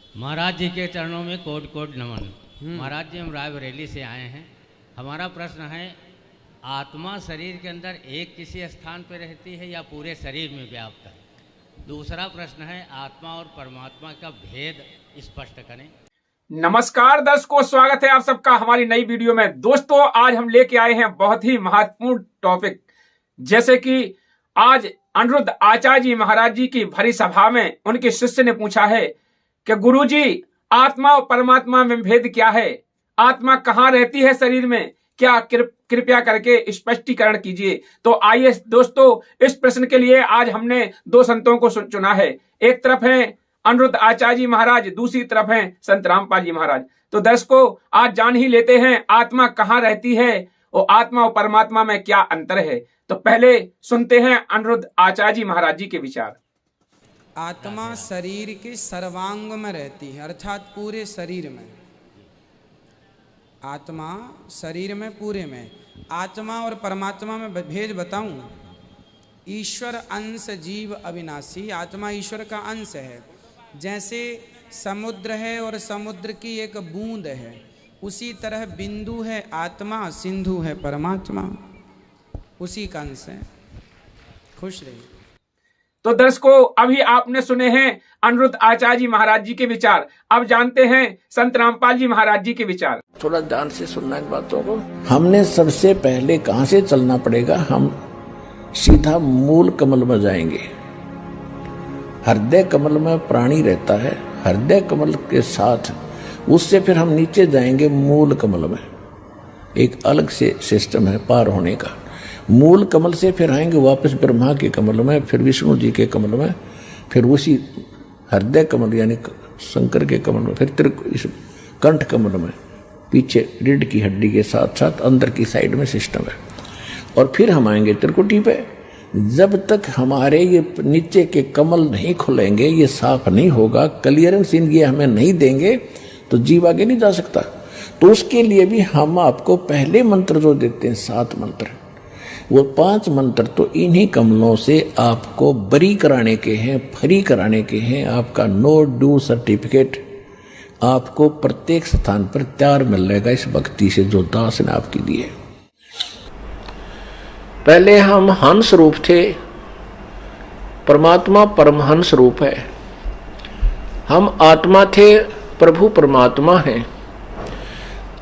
महाराज जी के चरणों में कोट कोट नमन। महाराज जी, हम रायबरेली से आए हैं। हमारा प्रश्न है, आत्मा शरीर के अंदर एक किसी स्थान पर रहती है या पूरे शरीर में व्याप्त है? दूसरा प्रश्न है, आत्मा और परमात्मा का भेद स्पष्ट करें। नमस्कार दर्शकों, स्वागत है आप सबका हमारी नई वीडियो में। दोस्तों, आज हम लेके आए हैं बहुत ही महत्वपूर्ण टॉपिक। जैसे कि आज अनिरुद्ध आचार्य जी महाराज जी की भरी सभा में उनके शिष्य ने पूछा है कि गुरुजी, आत्मा और परमात्मा में भेद क्या है? आत्मा कहाँ रहती है शरीर में? क्या कृपया करके स्पष्टीकरण कीजिए। तो आइए दोस्तों, इस प्रश्न के लिए आज हमने दो संतों को चुना है। एक तरफ है अनिरुद्ध आचार्य जी महाराज, दूसरी तरफ है संत रामपाल जी महाराज। तो दर्शकों, आज जान ही लेते हैं आत्मा कहाँ रहती है और आत्मा और परमात्मा में क्या अंतर है। तो पहले सुनते हैं अनिरुद्ध आचार्य जी महाराज जी के विचार। आत्मा शरीर के सर्वांग में रहती है, अर्थात पूरे शरीर में। आत्मा शरीर में पूरे में। आत्मा और परमात्मा में भेद बताऊं? ईश्वर अंश जीव अविनाशी। आत्मा ईश्वर का अंश है। जैसे समुद्र है और समुद्र की एक बूंद है, उसी तरह बिंदु है आत्मा, सिंधु है परमात्मा, उसी का अंश है। खुश रहिए। तो दर्शकों, अभी आपने सुने हैं अनिरुद्ध आचार्य जी महाराज जी के विचार। अब जानते हैं संत रामपाल जी महाराज जी के विचार। थोड़ा ध्यान से सुनना इन बातों को। हमने सबसे पहले कहाँ से चलना पड़ेगा? हम सीधा मूल कमल में जाएंगे। हृदय कमल में प्राणी रहता है। हृदय कमल के साथ उससे फिर हम नीचे जाएंगे मूल कमल में। एक अलग से सिस्टम है पार होने का। मूल कमल से फिर आएंगे वापस ब्रह्मा के कमल में, फिर विष्णु जी के कमल में, फिर उसी हृदय कमल यानी शंकर के कमल में, फिर कंठ कमल में, पीछे रीढ़ की हड्डी के साथ साथ अंदर की साइड में सिस्टम है। और फिर हम आएंगे त्रिकुटी पे। जब तक हमारे ये नीचे के कमल नहीं खुलेंगे, ये साफ नहीं होगा, क्लियरेंस ये हमें नहीं देंगे, तो जीव आगे नहीं जा सकता। तो उसके लिए भी हम आपको पहले मंत्र जो देते हैं 7 मंत्र, वो 5 मंत्र तो इन्हीं कमलों से आपको बरी कराने के हैं, फ्री कराने के हैं। आपका नो डू सर्टिफिकेट आपको प्रत्येक स्थान पर तैयार मिलेगा इस भक्ति से जो दास ने आपकी दी है। पहले हम हंस रूप थे, परमात्मा परमहंस रूप है। हम आत्मा थे, प्रभु परमात्मा हैं।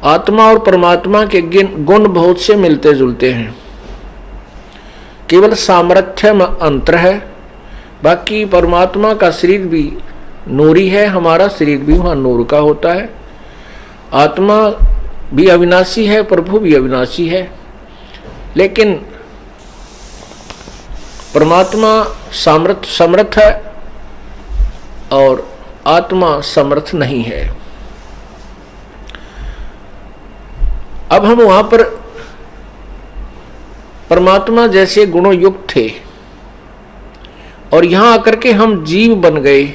आत्मा और परमात्मा के गुण बहुत से मिलते जुलते हैं, केवल सामर्थ्य में अंतर है। बाकी परमात्मा का शरीर भी नूरी है, हमारा शरीर भी वहाँ नूर का होता है। आत्मा भी अविनाशी है, प्रभु भी अविनाशी है। लेकिन परमात्मा समर्थ है और आत्मा समर्थ नहीं है। अब हम वहां पर परमात्मा जैसे गुणों युक्त थे और यहां आकर के हम जीव बन गए।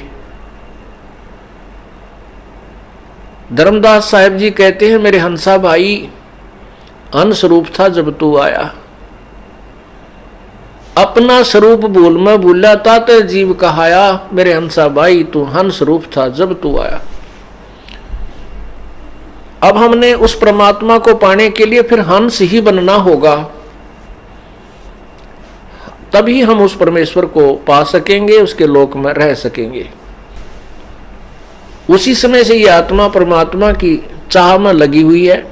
धर्मदास साहब जी कहते हैं, मेरे हंसा भाई अंश रूप था जब तू आया। अपना स्वरूप भूल में भूला था तो जीव कहाया। मेरे हंसा भाई तू हंस रूप था जब तू आया। अब हमने उस परमात्मा को पाने के लिए फिर हंस ही बनना होगा, तभी हम उस परमेश्वर को पा सकेंगे, उसके लोक में रह सकेंगे। उसी समय से ये आत्मा परमात्मा की चाह में लगी हुई है।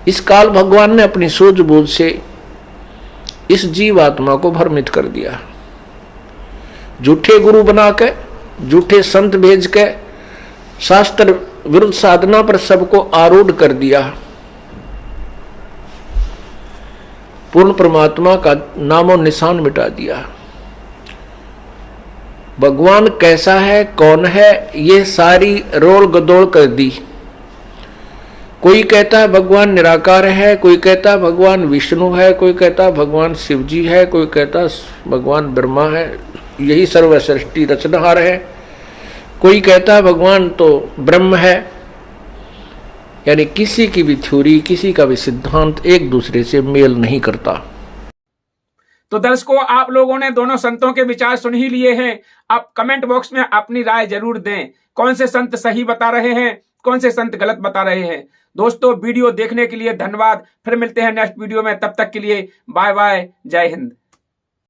इस काल भगवान ने अपनी सूझबूझ से इस जीव आत्मा को भ्रमित कर दिया। झूठे गुरु बना के, झूठे संत भेज के शास्त्र विरुद्ध साधना पर सबको आरूढ़ कर दिया। पूर्ण परमात्मा का नामो निशान मिटा दिया। भगवान कैसा है, कौन है, ये सारी रोल गदोड़ कर दी। कोई कहता है भगवान निराकार है, कोई कहता है भगवान विष्णु है, कोई कहता है भगवान शिव जी है, कोई कहता है भगवान ब्रह्मा है, यही सर्वसृष्टि रचनहार है। कोई कहता है भगवान तो ब्रह्म है। यानी किसी की भी थ्योरी, किसी का भी सिद्धांत एक दूसरे से मेल नहीं करता। तो दर्शकों, आप लोगों ने दोनों संतों के विचार सुन ही लिए हैं। आप कमेंट बॉक्स में अपनी राय जरूर दें, कौन से संत सही बता रहे हैं, कौन से संत गलत बता रहे हैं। दोस्तों, वीडियो देखने के लिए धन्यवाद। फिर मिलते हैं नेक्स्ट वीडियो में, तब तक के लिए बाय बाय, जय हिंद।